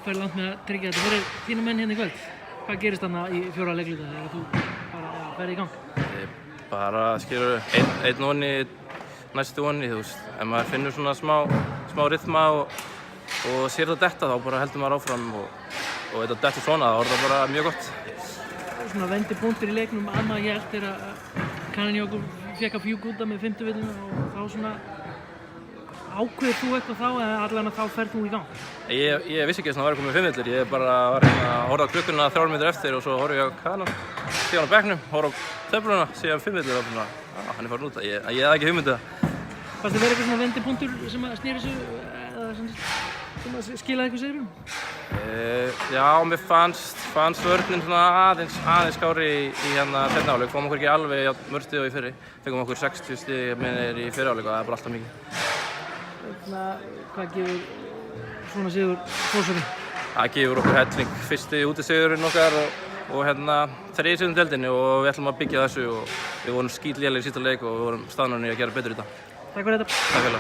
fær langt með að tryggja þetta fyrir þínu menn hérna í kvöld. Hvað gerist þarna í 4. leikluta þegar þú bara ferð í gang? Bara skilur einn vonni, næstu vonni, þú veist. Ef maður finnur svona smá rytma og sér það detta, þá bara heldur maður áfram og þetta dettur svona, þá er það bara mjög gott. Svona vendipunktur í leiknum annað hélt er að Kananjókur fékk að fjúka út af með 5. villuna og þá svona ákveður þú eitthvað þá eða allavega þá ferð þú í gang? Ég vissi ekki að það var komið 5 villur, ég bara var að horfa á klukkuna 3 mínútur eftir og svo horfi ég á Kanan, síðan á bekknum, horfa á töfluna, síðan 5 villur og svona, hann er farin út, ég hafði ekki hugmyndið það. Fannst þið verið eitthvað svona vendipunktur sem að snýri þessu eða sem að skilaði eitthvað sigrinum? Já, mér fannst vörnin svona aðeins skári í hérna seinni hálfleik, fórum okkur ekki alveg jafn mörg stig og í fyrri, fengum okkur 60 stig minnir í fyrri hálfleik og það er bara alltaf mikið. Hvað gefur svona sigur Þórsurum? Það gefur okkur helling, fyrsti útisigurinn okkar og hérna 3. sigurinn í deildinni og við ætlum að byggja þessu og við vorum skítlélegir í síðasta leik og við vorum staðnir í að gera betur í dag. Takk fyrir þetta. Takk fyrir.